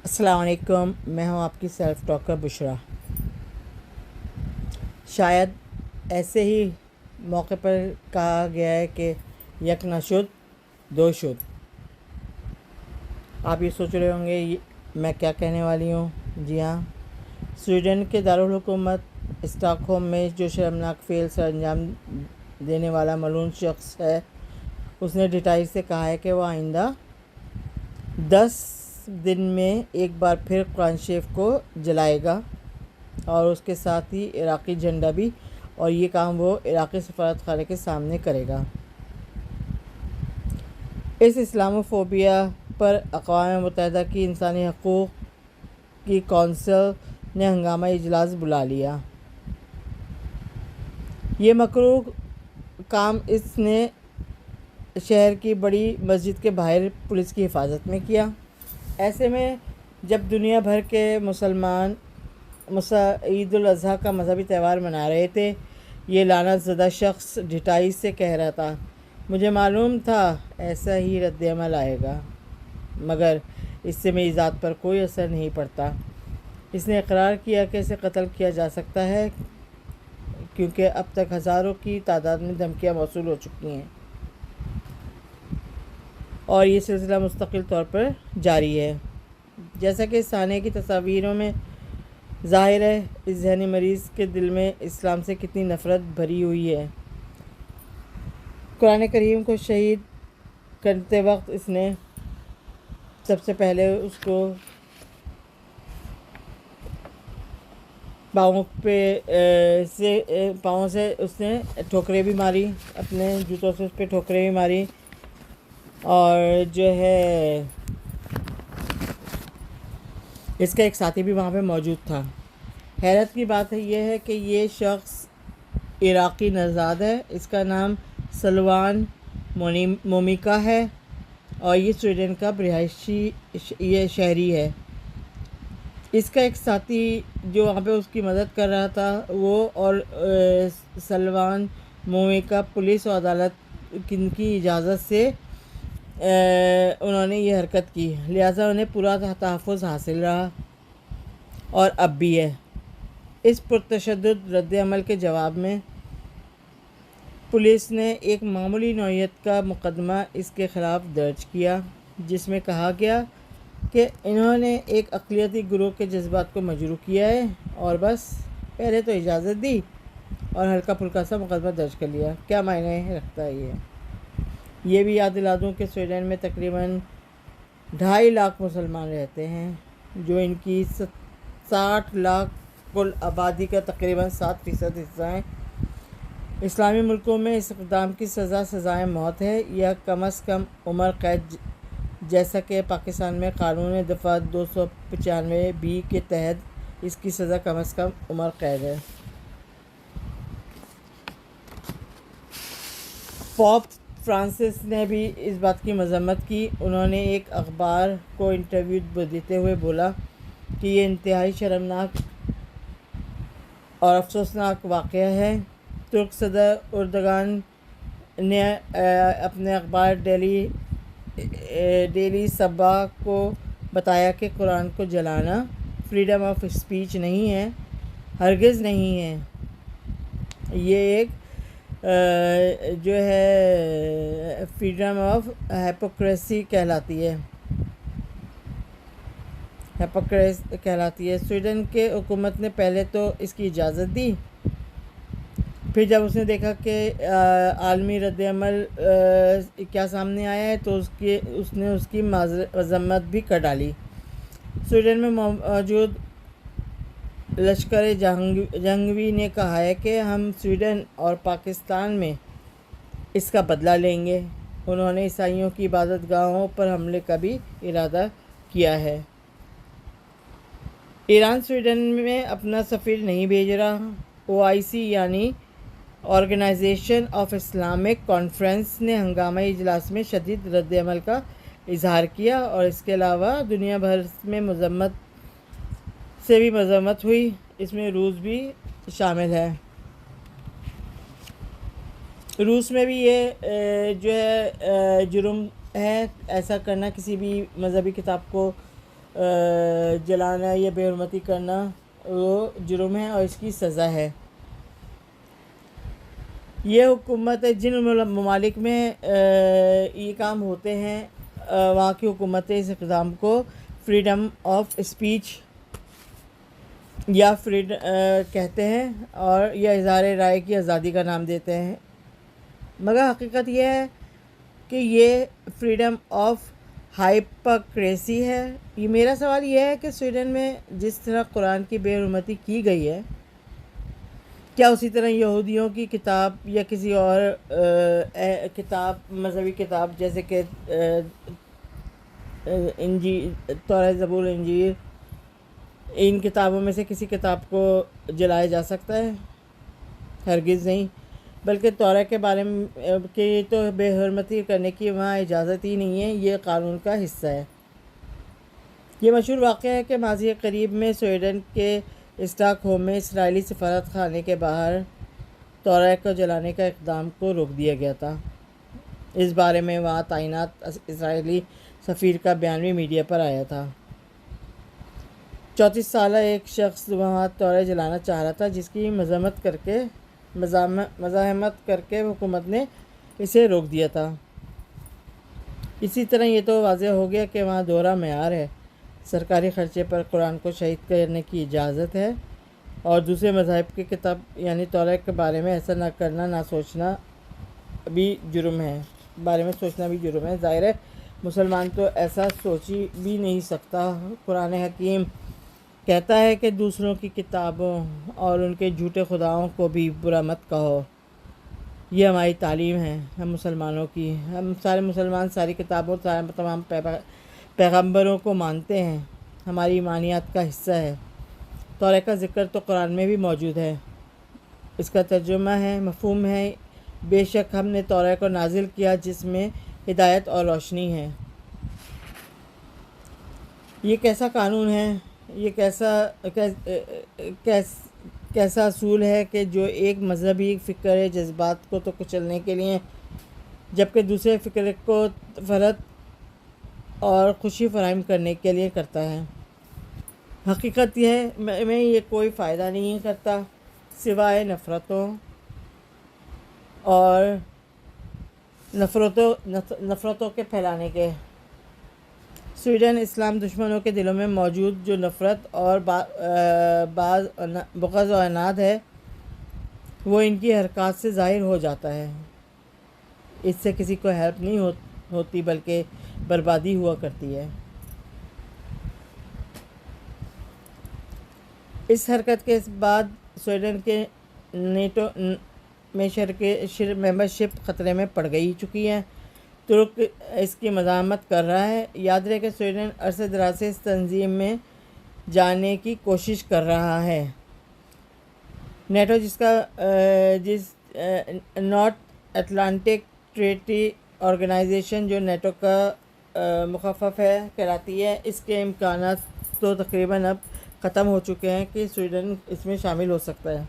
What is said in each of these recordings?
السلام علیکم، میں ہوں آپ کی سیلف ٹاکر بشرا۔ شاید ایسے ہی موقع پر کہا گیا ہے کہ یک نہ شد دو شد۔ آپ یہ سوچ رہے ہوں گے میں کیا کہنے والی ہوں۔ جی ہاں، سویڈن کے دارالحکومت اسٹاک ہوم میں جو شرمناک فعل سر انجام دینے والا ملعون شخص ہے، اس نے ڈٹائی سے کہا ہے کہ وہ آئندہ 10 دن میں ایک بار پھر قرآن شریف کو جلائے گا اور اس کے ساتھ ہی عراقی جھنڈا بھی، اور یہ کام وہ عراقی سفارت خانے کے سامنے کرے گا۔ اس اسلامو فوبیا پر اقوام متحدہ کی انسانی حقوق کی کونسل نے ہنگامہ اجلاس بلا لیا۔ یہ مکروہ کام اس نے شہر کی بڑی مسجد کے باہر پولیس کی حفاظت میں کیا۔ ایسے میں جب دنیا بھر کے مسلمان عید الاضحیٰ کا مذہبی تہوار منا رہے تھے، یہ لعنت زدہ شخص ڈٹائی سے کہہ رہا تھا، مجھے معلوم تھا ایسا ہی رد عمل آئے گا، مگر اس سے میری ذات پر کوئی اثر نہیں پڑتا۔ اس نے اقرار کیا کہ اسے قتل کیا جا سکتا ہے کیونکہ اب تک ہزاروں کی تعداد میں دھمکیاں موصول ہو چکی ہیں اور یہ سلسلہ مستقل طور پر جاری ہے۔ جیسا کہ اس سانحے کی تصاویروں میں ظاہر ہے، اس ذہنی مریض کے دل میں اسلام سے کتنی نفرت بھری ہوئی ہے۔ قرآن کریم کو شہید کرتے وقت اس نے سب سے پہلے اس کو پاؤں سے اس نے ٹھوکریں بھی ماری، اپنے جوتوں سے اس پہ ٹھوکریں بھی ماری، اور جو ہے اس کا ایک ساتھی بھی وہاں پہ موجود تھا۔ حیرت کی بات یہ ہے کہ یہ شخص عراقی نژاد ہے، اس کا نام سلوان مومیکا ہے اور یہ سویڈن کا یہ شہری ہے۔ اس کا ایک ساتھی جو وہاں پہ اس کی مدد کر رہا تھا، وہ اور سلوان مومیکا پولیس و عدالت کی اجازت سے انہوں نے یہ حرکت کی، لہٰذا انہیں پورا تحفظ حاصل رہا اور اب بھی ہے۔ اس پرتشدد رد عمل کے جواب میں پولیس نے ایک معمولی نوعیت کا مقدمہ اس کے خلاف درج کیا، جس میں کہا گیا کہ انہوں نے ایک اقلیتی گروہ کے جذبات کو مجروح کیا ہے اور بس پہلے تو اجازت دی اور ہلکا پھلکا سا مقدمہ درج کر لیا۔ کیا معنی رکھتا ہے یہ بھی یاد دلا دوں کہ سویڈن میں تقریباً 2.5 لاکھ مسلمان رہتے ہیں، جو ان کی 60 لاکھ کل آبادی کا تقریباً 7% حصہ ہیں۔ اسلامی ملکوں میں اس اقدام کی سزائے موت ہے یا کم از کم عمر قید، جیسا کہ پاکستان میں قانون دفعہ 295(b) کے تحت اس کی سزا کم از کم عمر قید ہے۔ پوپ فرانسس نے بھی اس بات کی مذمت کی۔ انہوں نے ایک اخبار کو انٹرویو دیتے ہوئے بولا کہ یہ انتہائی شرمناک اور افسوسناک واقعہ ہے۔ ترک صدر اردگان نے اپنے اخبار ڈیلی صباح کو بتایا کہ قرآن کو جلانا فریڈم آف اسپیچ نہیں ہے، ہرگز نہیں ہے۔ یہ ایک جو ہے فریڈم آف ہیپوکریسی کہلاتی ہے۔ سویڈن کے حکومت نے پہلے تو اس کی اجازت دی، پھر جب اس نے دیکھا کہ عالمی رد عمل کیا سامنے آیا ہے تو اس نے اس کی مذمت بھی کر ڈالی۔ سویڈن میں موجود لشکر جنگی نے کہا ہے کہ ہم سویڈن اور پاکستان میں اس کا بدلہ لیں گے۔ انہوں نے عیسائیوں کی عبادت گاہوں پر حملے کا بھی ارادہ کیا ہے۔ ایران سویڈن میں اپنا سفیر نہیں بھیج رہا۔ OIC یعنی آرگنائزیشن آف اسلامک کانفرنس نے ہنگامہ اجلاس میں شدید رد عمل کا اظہار کیا اور اس کے علاوہ دنیا بھر میں مذمت ہوئی، اس میں روس بھی شامل ہے۔ روس میں بھی یہ جو ہے جرم ہے ایسا کرنا، کسی بھی مذہبی کتاب کو جلانا یا بے حرمتی کرنا وہ جرم ہے اور اس کی سزا ہے۔ یہ حکومت جن ممالک میں یہ کام ہوتے ہیں وہاں کی حکومتیں اس اقدام کو فریڈم آف اسپیچ یا کہتے ہیں اور یا اظہار رائے کی آزادی کا نام دیتے ہیں، مگر حقیقت یہ ہے کہ یہ فریڈم آف ہائپوکریسی ہے۔ یہ میرا سوال یہ ہے کہ سویڈن میں جس طرح قرآن کی بے حرمتی کی گئی ہے، کیا اسی طرح یہودیوں کی کتاب یا کسی اور کتاب مذہبی کتاب جیسے کہ انجیل، تورات، زبور، انجیل، ان کتابوں میں سے کسی کتاب کو جلایا جا سکتا ہے؟ ہرگز نہیں، بلکہ تورات کے بارے میں کہ تو بے حرمتی کرنے کی وہاں اجازت ہی نہیں ہے، یہ قانون کا حصہ ہے۔ یہ مشہور واقعہ ہے کہ ماضی قریب میں سویڈن کے اسٹاک ہوم میں اسرائیلی سفارت خانے کے باہر تورات کو جلانے کا اقدام کو روک دیا گیا تھا۔ اس بارے میں وہاں تعینات اسرائیلی سفیر کا بیان بھی میڈیا پر آیا تھا۔ 34 سالہ ایک شخص وہاں تورات جلانا چاہ رہا تھا، جس کی مزاحمت کر کے حکومت نے اسے روک دیا تھا۔ اسی طرح یہ تو واضح ہو گیا کہ وہاں دوہرا معیار ہے۔ سرکاری خرچے پر قرآن کو شہید کرنے کی اجازت ہے اور دوسرے مذاہب کی کتاب یعنی تورات کے بارے میں ایسا نہ کرنا، نہ سوچنا بھی جرم ہے، ظاہر ہے مسلمان تو ایسا سوچ بھی نہیں سکتا۔ قرآن حکیم کہتا ہے کہ دوسروں کی کتابوں اور ان کے جھوٹے خداؤں کو بھی برا مت کہو۔ یہ ہماری تعلیم ہے ہم مسلمانوں کی۔ ہم سارے مسلمان ساری کتابوں، تمام پیغمبروں کو مانتے ہیں، ہماری ایمانیات کا حصہ ہے۔ تورات کا ذکر تو قرآن میں بھی موجود ہے، اس کا ترجمہ ہے، مفہوم ہے۔ بے شک ہم نے تورات کو نازل کیا جس میں ہدایت اور روشنی ہے۔ یہ کیسا قانون ہے، یہ کیسا اصول ہے کہ جو ایک مذہبی فکر جذبات کو تو کچلنے کے لیے جبکہ دوسرے فکر کو فرحت اور خوشی فراہم کرنے کے لیے کرتا ہے۔ حقیقت یہ ہے میں یہ کوئی فائدہ نہیں کرتا سوائے نفرتوں کے پھیلانے کے۔ سویڈن اسلام دشمنوں کے دلوں میں موجود جو نفرت اور بغض و عناد ہے وہ ان کی حرکات سے ظاہر ہو جاتا ہے۔ اس سے کسی کو ہیلپ نہیں ہوتی بلکہ بربادی ہوا کرتی ہے۔ اس حرکت کے بعد سویڈن کے نیٹو میں ممبرشپ خطرے میں پڑ چکی ہے۔ ترک اس کی مزاحمت کر رہا ہے۔ یاد رہے کہ سویڈن عرصہ دراز سے اس تنظیم میں جانے کی کوشش کر رہا ہے۔ نیٹو جس نارتھ اٹلانٹک ٹریٹی آرگنائزیشن جو نیٹو کا مخفف ہے کہلاتی ہے، اس کے امکانات تو تقریباً اب ختم ہو چکے ہیں کہ سویڈن اس میں شامل ہو سکتا ہے۔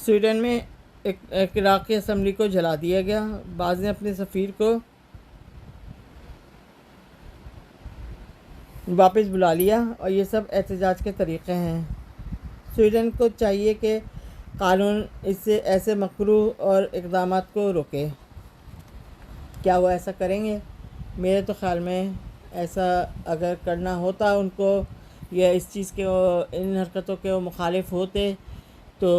سویڈن میں ایک عراقی اسمبلی کو جلا دیا گیا، بعض نے اپنے سفیر کو واپس بلا لیا اور یہ سب احتجاج کے طریقے ہیں۔ سویڈن کو چاہیے کہ قانون اس سے ایسے مکروہ اور اقدامات کو روکے۔ کیا وہ ایسا کریں گے؟ میرے تو خیال میں ایسا اگر کرنا ہوتا ان کو یا اس چیز کے ان حرکتوں کے وہ مخالف ہوتے تو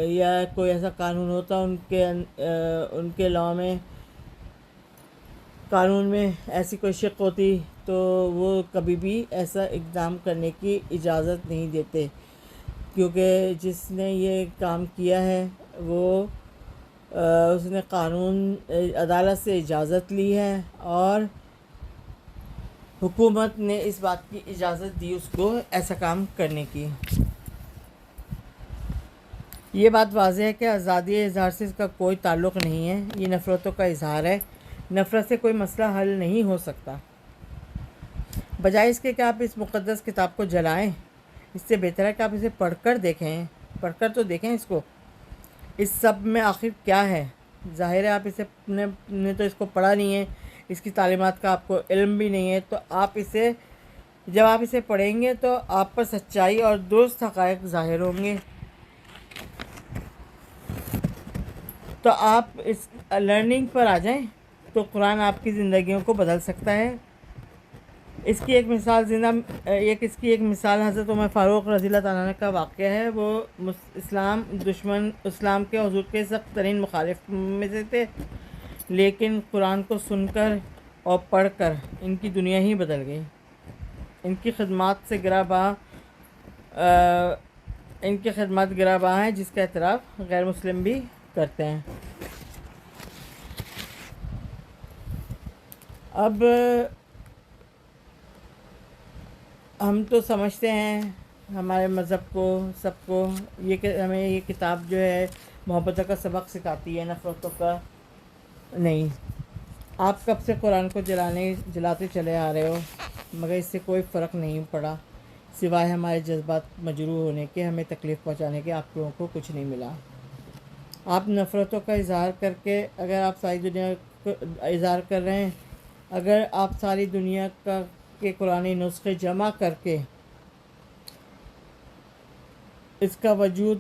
یا کوئی ایسا قانون ہوتا ان کے لاء میں قانون میں ایسی کوئی شق ہوتی تو وہ کبھی بھی ایسا اقدام کرنے کی اجازت نہیں دیتے، کیونکہ جس نے یہ کام کیا ہے وہ اس نے قانون عدالت سے اجازت لی ہے اور حکومت نے اس بات کی اجازت دی اس کو ایسا کام کرنے کی۔ یہ بات واضح ہے کہ آزادی اظہار سے اس کا کوئی تعلق نہیں ہے، یہ نفرتوں کا اظہار ہے۔ نفرت سے کوئی مسئلہ حل نہیں ہو سکتا۔ بجائے اس کے کہ آپ اس مقدس کتاب کو جلائیں، اس سے بہتر ہے کہ آپ اسے پڑھ کر تو دیکھیں اس کو، اس سب میں آخر کیا ہے۔ ظاہر ہے آپ اسے نے تو اس کو پڑھا نہیں ہے، اس کی تعلیمات کا آپ کو علم بھی نہیں ہے، تو جب آپ اسے پڑھیں گے تو آپ پر سچائی اور درست حقائق ظاہر ہوں گے، تو آپ اس لرننگ پر آ جائیں تو قرآن آپ کی زندگیوں کو بدل سکتا ہے۔ اس کی ایک مثال حضرت عمر فاروق رضی اللہ تعالیٰ عنہ کا واقعہ ہے۔ وہ اسلام کے حضور کے سخت ترین مخالف میں سے تھے، لیکن قرآن کو سن کر اور پڑھ کر ان کی دنیا ہی بدل گئی۔ ان کی خدمات گراں بہا ہیں، جس کا اعتراف غیر مسلم بھی کرتے ہیں۔ اب ہم تو سمجھتے ہیں ہمارے مذہب کو سب کو کہ ہمیں یہ کتاب جو ہے محبتوں کا سبق سکھاتی ہے، نفرتوں کا نہیں۔ آپ کب سے قرآن کو جلاتے چلے آ رہے ہو، مگر اس سے کوئی فرق نہیں پڑا، سوائے ہمارے جذبات مجروح ہونے کے، ہمیں تکلیف پہنچانے کے آپ لوگوں کو کچھ نہیں ملا۔ آپ نفرتوں کا اظہار کر کے اگر آپ ساری دنیا کو اظہار کر رہے ہیں، اگر آپ ساری دنیا کے قرآنی نسخے جمع کر کے اس کا وجود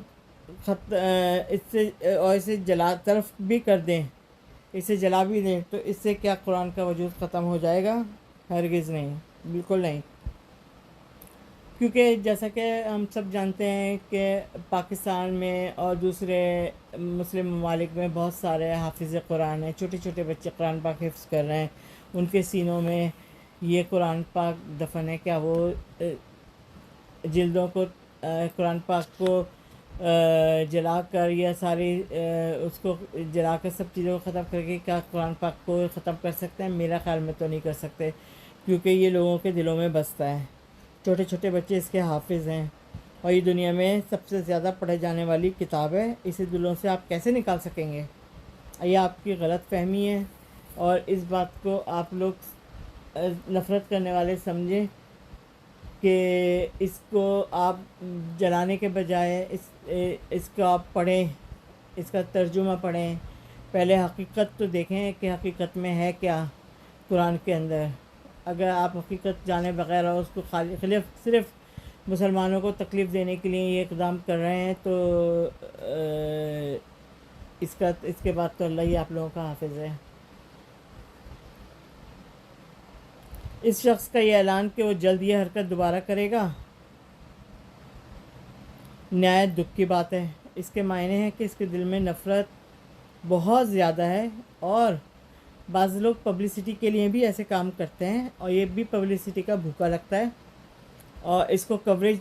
اسے طرف بھی کر دیں، اسے جلا بھی دیں، تو اس سے کیا قرآن کا وجود ختم ہو جائے گا؟ ہرگز نہیں، بالکل نہیں۔ کیونکہ جیسا کہ ہم سب جانتے ہیں کہ پاکستان میں اور دوسرے مسلم ممالک میں بہت سارے حافظ قرآن ہیں، چھوٹے چھوٹے بچے قرآن پاک حفظ کر رہے ہیں، ان کے سینوں میں یہ قرآن پاک دفن ہے۔ کیا وہ جلدوں کو قرآن پاک کو جلا کر یا اس کو جلا کر سب چیزوں کو ختم کر کے کیا قرآن پاک کو ختم کر سکتے ہیں؟ میرا خیال میں تو نہیں کر سکتے، کیونکہ یہ لوگوں کے دلوں میں بستا ہے۔ چھوٹے چھوٹے بچے اس کے حافظ ہیں، اور یہ دنیا میں سب سے زیادہ پڑھے جانے والی کتاب ہے، اسے دلوں سے آپ کیسے نکال سکیں گے؟ یہ آپ کی غلط فہمی ہے، اور اس بات کو آپ لوگ نفرت کرنے والے سمجھیں کہ اس کو آپ جلانے کے بجائے اس کو آپ پڑھیں، اس کا ترجمہ پڑھیں، پہلے حقیقت تو دیکھیں کہ حقیقت میں ہے کیا قرآن کے اندر۔ اگر آپ حقیقت جانے بغیر اور اس کو صرف مسلمانوں کو تکلیف دینے کے لیے یہ اقدام کر رہے ہیں، تو اس کے بعد تو اللہ ہی آپ لوگوں کا حافظ ہے۔ اس شخص کا یہ اعلان کہ وہ جلد یہ حرکت دوبارہ کرے گا نہایت دکھ کی بات ہے۔ اس کے معنی ہے کہ اس کے دل میں نفرت بہت زیادہ ہے، اور بعض لوگ پبلسٹی کے لیے بھی ایسے کام کرتے ہیں، اور یہ بھی پبلسٹی کا بھوکا لگتا ہے، اور اس کو کوریج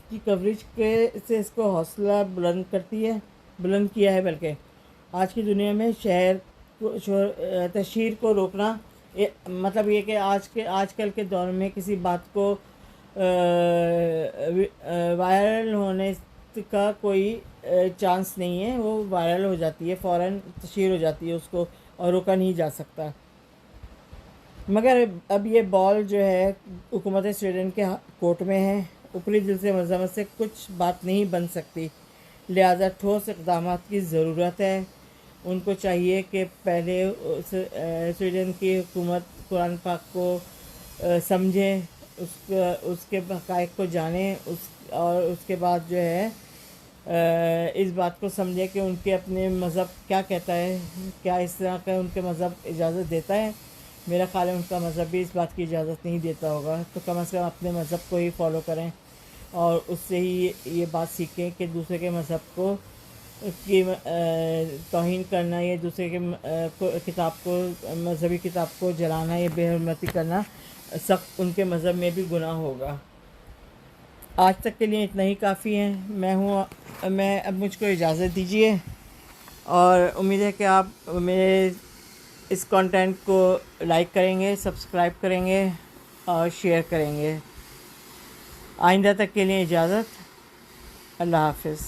کی کوریج سے اس کو حوصلہ بلند کیا ہے۔ بلکہ آج کی دنیا میں تشہیر کو روکنا، مطلب یہ کہ آج کل کے دور میں کسی بات کو وائرل ہونے کا کوئی چانس نہیں ہے، وہ وائرل ہو جاتی ہے، فوراً تشہیر ہو جاتی ہے، اس کو اور روکا نہیں جا سکتا۔ مگر اب یہ بال جو ہے حکومت سویڈن کے کورٹ میں ہے، اوپری دل سے مذمت سے کچھ بات نہیں بن سکتی، لہذا ٹھوس اقدامات کی ضرورت ہے۔ ان کو چاہیے کہ پہلے سویڈن کی حکومت قرآن پاک کو سمجھے، اس کے حقائق کو جانیں، اور اس کے بعد جو ہے اس بات کو سمجھے کہ ان کے اپنے مذہب کیا کہتا ہے، کیا اس طرح کا ان کے مذہب اجازت دیتا ہے۔ میرا خیال ہے ان کا مذہب بھی اس بات کی اجازت نہیں دیتا ہوگا، تو کم از کم اپنے مذہب کو ہی فالو کریں، اور اس سے ہی یہ بات سیکھیں کہ دوسرے کے مذہب کو کی توہین کرنا، یا دوسرے کے مذہبی کتاب کو جلانا، یا بے حرمتی کرنا سخت ان کے مذہب میں بھی گناہ ہوگا۔ آج تک کے لیے اتنا ہی کافی ہے۔ اب مجھ کو اجازت دیجیے، اور امید ہے کہ آپ میرے اس کانٹینٹ کو لائک کریں گے، سبسکرائب کریں گے اور شیئر کریں گے۔ آئندہ تک کے لیے اجازت، اللہ حافظ۔